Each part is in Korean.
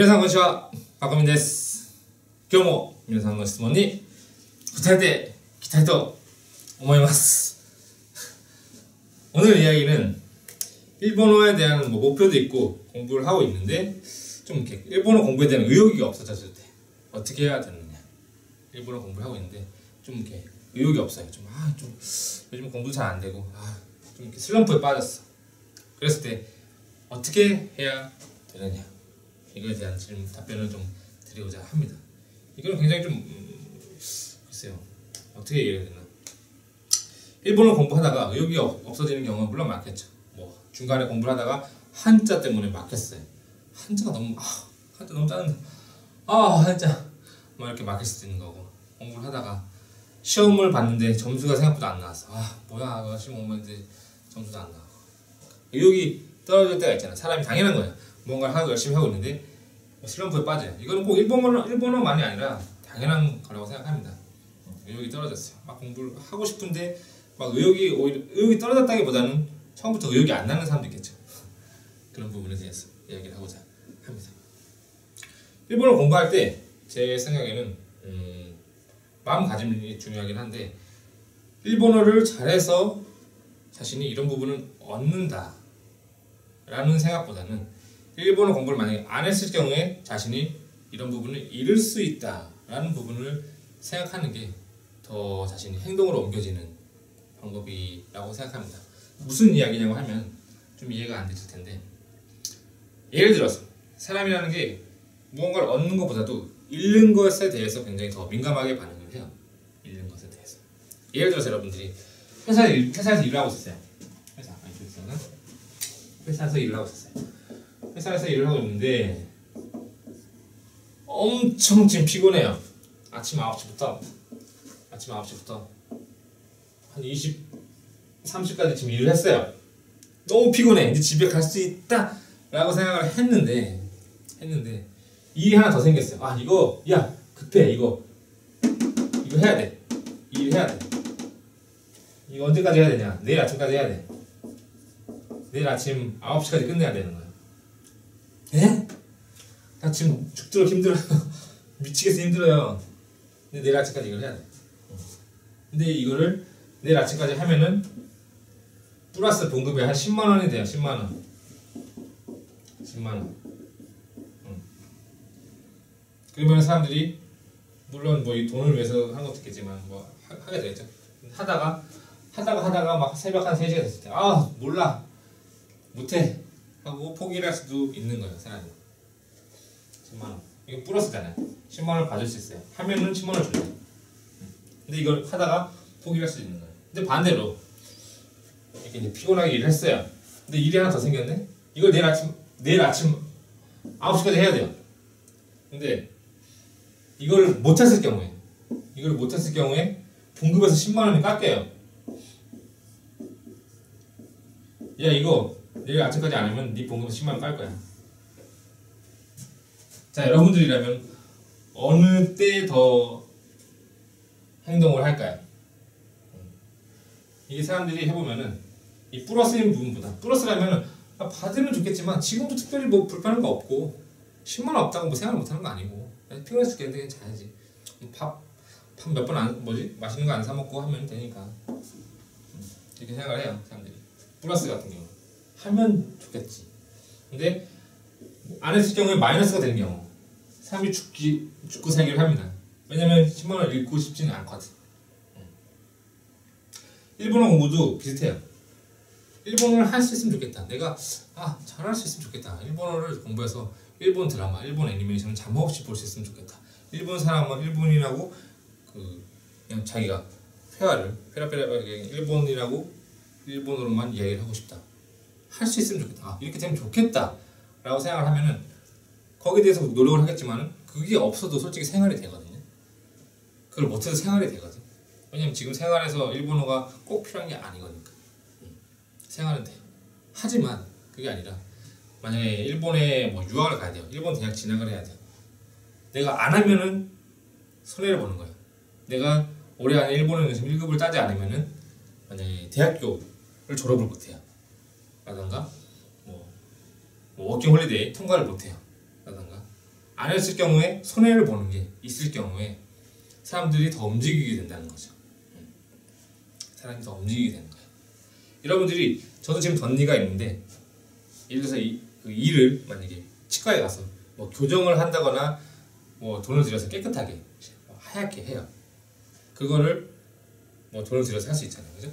皆さんこんにちは、パコミンです。今日も皆さんの質問に答えていきたいと思います. 오늘 이야기는 일본어에 대한 목표도 있고 공부를 하고 있는데 좀 이렇게 일본어 공부에 대한 의욕이 없어졌을 때 어떻게 해야 되느냐. 일본어 공부를 하고 있는데 좀 이렇게 의욕이 없어요. 좀 요즘 공부 잘 안 되고 좀 이렇게 슬럼프에 빠졌어. 그랬을 때 어떻게 해야 되느냐. 이거에 대한 답변을 좀 드리고자 합니다. 이거는 굉장히 글쎄요, 어떻게 얘기해야 되나. 일본어 공부하다가 의욕이 없어지는 경우는 물론 많겠죠. 뭐 중간에 공부를 하다가 한자 때문에 막혔어요. 한자 너무 짜증나. 한자 뭐 이렇게 막힐 수도 있는 거고, 공부를 하다가 시험을 봤는데 점수가 생각보다 안 나왔어. 뭐야, 시험 오면 이제 점수도 안 나와. 의욕이 떨어질 때가 있잖아. 사람이 당연한 거야. 뭔가를 열심히 하고 있는데 슬럼프에 빠져요. 이거는 꼭 일본어만이 아니라 당연한 거라고 생각합니다. 의욕이 떨어졌어요. 막 공부를 하고 싶은데 막 의욕이 떨어졌다기보다는 처음부터 의욕이 안 나는 사람도 있겠죠. 그런 부분에 대해서 이야기를 하고자 합니다. 일본어 공부할 때 제 생각에는 마음가짐이 중요하긴 한데, 일본어를 잘해서 자신이 이런 부분을 얻는다 라는 생각보다는 일본어 공부를 만약에 안 했을 경우에 자신이 이런 부분을 잃을 수 있다 라는 부분을 생각하는 게 더 자신이 행동으로 옮겨지는 방법이라고 생각합니다. 무슨 이야기냐고 하면 좀 이해가 안 되실 텐데, 예를 들어서 사람이라는 게 무언가를 얻는 것보다도 잃는 것에 대해서 굉장히 더 민감하게 반응을 해요. 잃는 것에 대해서. 예를 들어서 여러분들이 회사에서 일을 하고 있었어요. 회사에서 일을 하고 있었어요. 회사에서 일을 하고 있는데 엄청 지금 피곤해요. 아침 9시부터 한 30까지 지금 일을 했어요. 너무 피곤해. 이제 집에 갈 수 있다 라고 생각을 했는데 일이 하나 더 생겼어요. 이거 급해. 이거 해야 돼. 일 해야 돼. 이거 언제까지 해야 되냐. 내일 아침까지 해야 돼. 내일 아침 9시까지 끝내야 되는 거야. 에? 나 지금 죽도록 힘들어요. 미치겠어, 힘들어요. 근데 내일 아침까지 이걸 해야 돼. 근데 이거를 내일 아침까지 하면은 플러스 봉급이 한 10만원이 돼요. 10만원. 그러면 사람들이 물론 뭐 이 돈을 위해서 하는 것도 있겠지만 뭐 하게 되겠죠. 하다가 막 새벽 한 3시가 됐을 때 몰라, 못해 하고 포기를 할 수도 있는 거예요. 사람이 10만원 이거 플러스잖아요. 10만원을 받을 수 있어요. 하면은 10만원을 줄래요. 근데 이걸 하다가 포기를 할 수 있는 거예요. 근데 반대로 이렇게 이제 피곤하게 일을 했어요. 근데 일이 하나 더 생겼네. 이걸 내일 아침 9시까지 해야 돼요. 근데 이걸 못했을 경우에 봉급에서 10만원이 깎여요. 야, 이거 내일 아침까지 안 하면 네 봉급에서 10만원 깔 거야. 자, 여러분들이라면 어느 때 더 행동을 할까요? 이게 사람들이 해보면은 이 플러스인 부분보다, 플러스라면은 받으면 좋겠지만 지금도 특별히 뭐 불편한 거 없고 10만원 없다고 뭐 생각을 못하는 거 아니고 피곤해 죽겠는데 그냥 자야지. 밥 몇 번 맛있는 거 안 사 먹고 하면 되니까 이렇게 생각을 해요. 사람들이 플러스 같은 경우 하면 좋겠지. 근데 안 했을 경우에 마이너스가 되는 경우 사람이 죽고 살기를 합니다. 왜냐면 10만원 잃고 싶지는 않거든. 일본어 공부도 비슷해요. 일본어를 할 수 있으면 좋겠다. 내가 잘할 수 있으면 좋겠다. 일본어를 공부해서 일본 드라마, 일본 애니메이션을 자막 없이 볼 수 있으면 좋겠다. 일본 사람은 일본이라고 그냥 자기가 일본어로만 이야기를 하고 싶다. 할 수 있으면 좋겠다. 이렇게 되면 좋겠다 라고 생각을 하면은 거기에 대해서 노력을 하겠지만은 그게 없어도 솔직히 생활이 되거든요. 그걸 못해도 생활이 되거든. 왜냐면 지금 생활에서 일본어가 꼭 필요한 게 아니거니까. 생활은 돼. 하지만 그게 아니라 만약에 일본에 뭐 유학을 가야 돼요. 일본 대학 진학을 해야 돼요. 내가 안 하면은 손해를 보는 거예요. 내가 올해 안에 일본어는 1급을 따지 않으면은 만약에 대학교를 졸업을 못해요. 라던가 뭐 워킹 홀리데이 통과를 못해요. 라던가 안 했을 경우에 손해를 보는 게 있을 경우에 사람들이 더 움직이게 된다는 거죠. 사람이 더 움직이게 되는 거예요. 여러분들이 저도 지금 덧니가 있는데 예를 들어서 그 이를 만약에 치과에 가서 뭐 교정을 한다거나 뭐 돈을 들여서 깨끗하게 하얗게 해요. 그거를 뭐 돈을 들여서 할 수 있잖아요, 그죠?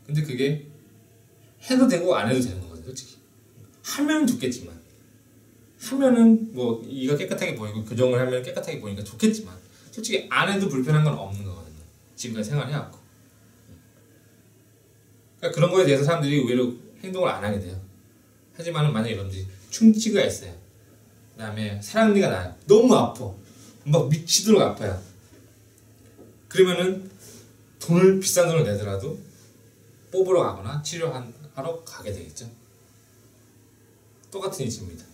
근데 그게 해도 되고 안 해도 되는 거거든요, 솔직히. 하면 좋겠지만, 하면은 뭐 이가 깨끗하게 보이고 교정을 하면 깨끗하게 보이니까 좋겠지만, 솔직히 안 해도 불편한 건 없는 거거든요. 지금까지 생활해왔고. 그러니까 그런 거에 대해서 사람들이 의외로 행동을 안 하게 돼요. 하지만은 만약에 여러분들이 충치가 있어요. 그 다음에 사랑니가 나요. 너무 아파. 막 미치도록 아파요. 그러면은 돈을 비싼 돈을 내더라도 뽑으러 가거나 치료하러 가게 되겠죠. 똑같은 이치입니다.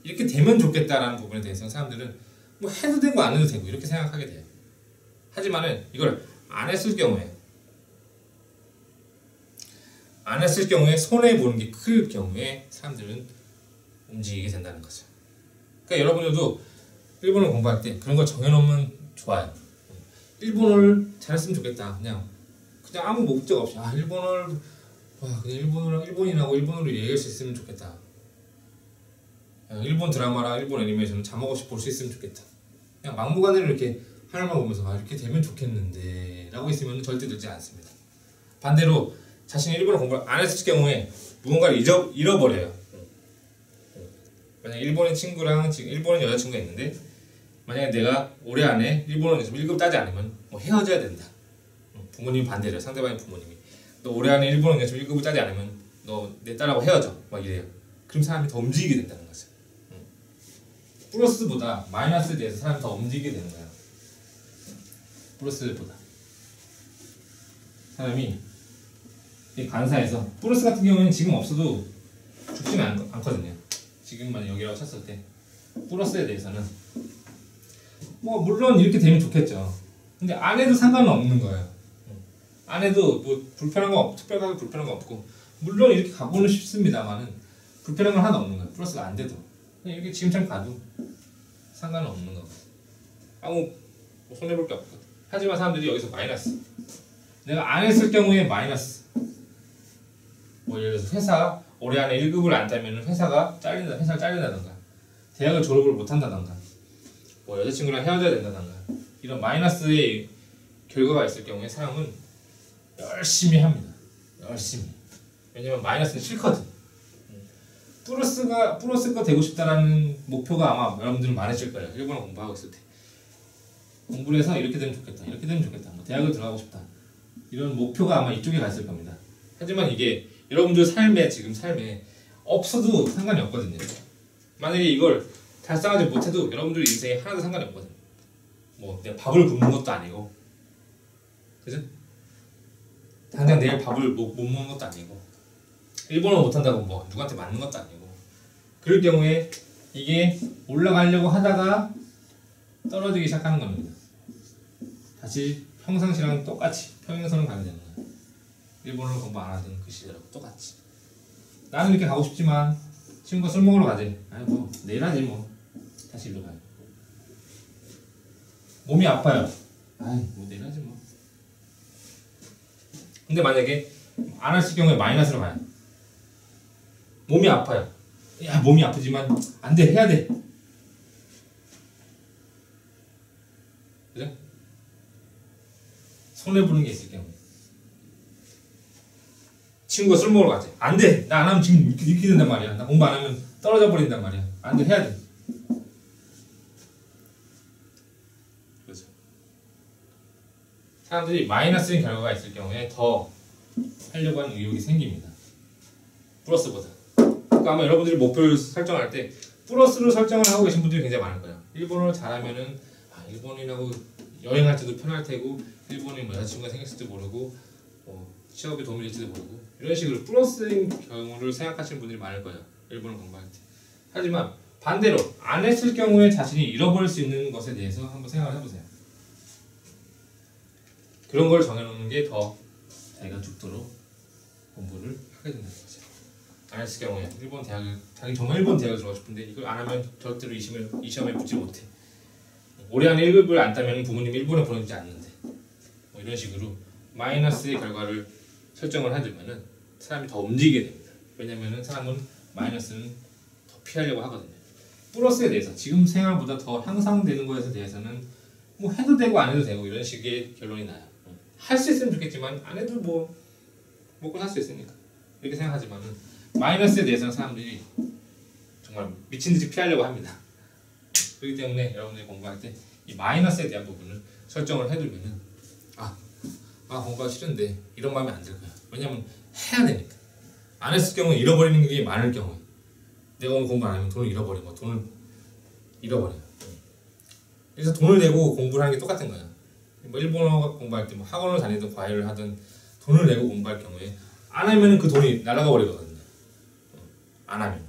이렇게 되면 좋겠다라는 부분에 대해서 사람들은 뭐 해도 되고 안 해도 되고 이렇게 생각하게 돼요. 하지만은 이걸 안 했을 경우에 손해 보는 게 클 경우에 사람들은 움직이게 된다는 거죠. 그러니까 여러분들도 일본어 공부할 때 그런 걸 정해놓으면 좋아요. 일본어를 잘했으면 좋겠다. 그냥 아무 목적 없이 일본어를 그냥 일본인하고 일본어로 얘기할 수 있으면 좋겠다. 일본 드라마랑 일본 애니메이션을 자막 없이 볼 수 있으면 좋겠다. 그냥 막무가내로 이렇게 하늘만 보면서 이렇게 되면 좋겠는데 라고 있으면 절대 되지 않습니다. 반대로 자신이 일본어 공부를 안 했을 경우에 무언가를 잃어버려요. 만약에 일본인 친구랑 지금 일본인 여자친구가 있는데 만약에 내가 올해 안에 일본어 연습 1급 따지 않으면 뭐 헤어져야 된다. 부모님이 반대래요. 상대방의 부모님이 너 올해 안에 일본어 연습 1급을 따지 않으면 너 내 딸하고 헤어져 막 이래요. 그럼 사람이 더 움직이게 된다는 거죠. 플러스보다 마이너스에 대해서 사람이 더 움직이게 되는 거예요. 플러스보다 사람이 이 간사에서 플러스 같은 경우에는 지금 없어도 죽지는 않거든요. 지금만 여기라고 쳤을 때 플러스에 대해서는 뭐 물론 이렇게 되면 좋겠죠. 근데 안 해도 상관은 없는 거예요. 안 해도 뭐 불편한 거 특별하게 불편한 거 없고 물론 이렇게 가고는 싶습니다만은 불편한 건 하나도 없는 거예요. 플러스가 안 돼도 그냥 이렇게 지금처럼 가도 상관은 없는 거고 아무 뭐 손해볼 게 없고 하지만 사람들이 여기서 마이너스 내가 안 했을 경우에 마이너스 뭐 예를 들어서 회사 올해 안에 1급을 안 따면 회사를 잘린다던가 대학을 졸업을 못 한다던가 뭐 여자친구랑 헤어져야 된다던가 이런 마이너스의 결과가 있을 경우에 사람은 열심히 합니다. 열심히. 왜냐면 마이너스는 싫거든. 플러스가 되고 싶다라는 목표가 아마 여러분들은 많으실 거예요. 일본어 공부하고 있을 때. 공부를 해서 이렇게 되면 좋겠다. 이렇게 되면 좋겠다. 뭐 대학을 들어가고 싶다. 이런 목표가 아마 이쪽에 가 있을 겁니다. 하지만 이게 여러분들 삶에 없어도 상관이 없거든요. 만약에 이걸 달성하지 못해도 여러분들 인생에 하나도 상관이 없거든요. 뭐 내가 밥을 굶는 것도 아니고 그죠? 당장 내일 밥을 못 먹는 것도 아니고 일본어 못한다고 뭐 누구한테 맞는 것도 아니고 그럴 경우에 이게 올라가려고 하다가 떨어지기 시작하는 겁니다. 다시 평상시랑 똑같이 평행선을 가게 되는 거예요. 일본어를 공부 안 하던 그 시절하고 똑같이 나는 이렇게 가고 싶지만 친구가 술 먹으러 가지 아니 뭐 내일 하지 뭐 다시 일로 가요. 몸이 아파요 아이 뭐 내일 하지 뭐 근데 만약에 안 했을 경우에 마이너스로 가요. 몸이 아파요. 야 몸이 아프지만 안 돼 해야 돼. 그죠? 손해보는 게 있을 경우에 친구가 술 먹으러 가지 안 돼. 나 안 하면 지금 이렇게 된단 말이야. 나 공부 안 하면 떨어져 버린단 말이야. 안 돼 해야 돼. 그렇죠. 사람들이 마이너스인 결과가 있을 경우에 더 하려고 하는 의욕이 생깁니다. 플러스보다. 그러니까 아마 여러분들이 목표를 설정할 때 플러스로 설정을 하고 계신 분들이 굉장히 많을 거예요. 일본어를 잘하면은 일본인하고 여행할 때도 편할 테고 일본인 여자친구가 생겼을지도 모르고 취업에 도움이 될지도 모르고 이런 식으로 플러스인 경우를 생각하시는 분들이 많을 거예요. 일본어 공부할 때. 하지만 반대로 안 했을 경우에 자신이 잃어버릴 수 있는 것에 대해서 한번 생각을 해보세요. 그런 걸 정해놓는 게 더 자기가 죽도록 공부를 하게 된다는 거죠. 안 했을 경우에 일본 대학을 자기 정말 일본 대학을 들어가고 싶은데 이걸 안 하면 절대로 이 시험에 붙지 못해. 올해 안에 1급을 안 따면 부모님 일본에 보내주지 않는데 뭐 이런 식으로 마이너스의 결과를 설정을 해두면은 사람이 더 움직이게 됩니다. 왜냐면은 사람은 마이너스는 더 피하려고 하거든요. 플러스에 대해서 지금 생활보다 더 향상되는 것에 대해서는 뭐 해도 되고 안 해도 되고 이런 식의 결론이 나요. 할 수 있으면 좋겠지만 안 해도 뭐 먹고 살 수 있으니까 이렇게 생각하지만은 마이너스에 대해서는 사람들이 정말 미친듯이 피하려고 합니다. 그렇기 때문에 여러분들이 공부할 때 이 마이너스에 대한 부분을 설정을 해두면은 공부하기 싫은데 이런 마음이 안 들 거야. 왜냐면 해야 되니까. 안 했을 경우에 잃어버리는 게 많을 경우에 내가 오늘 공부 안 하면 돈을 잃어버리고 돈을 잃어버려요. 그래서 돈을 내고 공부를 하는 게 똑같은 거야. 뭐 일본어 공부할 때 뭐 학원을 다니든 과외를 하든 돈을 내고 공부할 경우에 안 하면은 그 돈이 날아가 버리거든요. 안 하면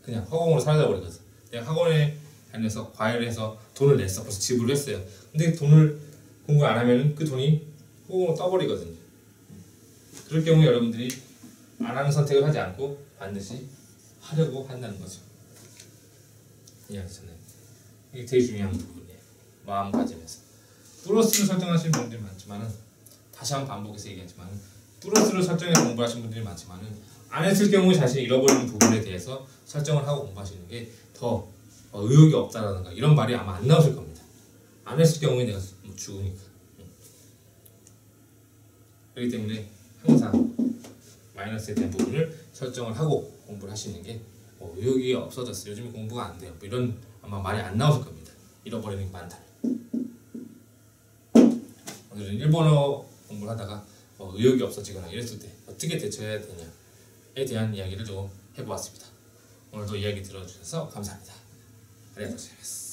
그냥 허공으로 사라져 버리거든. 내가 학원에 다녀서 과외를 해서 돈을 냈어. 벌써 지불을 했어요. 근데 돈을 공부 안 하면은 그 돈이 허공으로 떠버리거든요. 그럴 경우에 여러분들이 안 하는 선택을 하지 않고 반드시 하려고 한다는 거죠. 이해하시잖아요. 이게 되게 중요한 부분이에요. 마음가짐에서 플러스를 설정하시는 분들이 많지만은 다시 한번 반복해서 얘기하지만은 플러스를 설정해서 공부하시는 분들이 많지만은 안 했을 경우에 자신이 잃어버리는 부분에 대해서 설정을 하고 공부하시는 게 더 의욕이 없다라든가 이런 말이 아마 안 나오실 겁니다. 안 했을 경우에 내가 뭐 죽으니까. 그렇기 때문에 항상 마이너스에 대한 부분을 설정을 하고 공부를 하시는 게 의욕이 없어졌어요. 요즘에 공부가 안 돼요. 뭐 이런 아마 말이 안 나오실 겁니다. 잃어버리는 게 많다. 오늘은 일본어 공부를 하다가 의욕이 없어지거나 이랬을 때 어떻게 대처해야 되냐에 대한 이야기를 좀 해보았습니다. 오늘도 이야기 들어주셔서 감사합니다. 아리가토 고자이마스.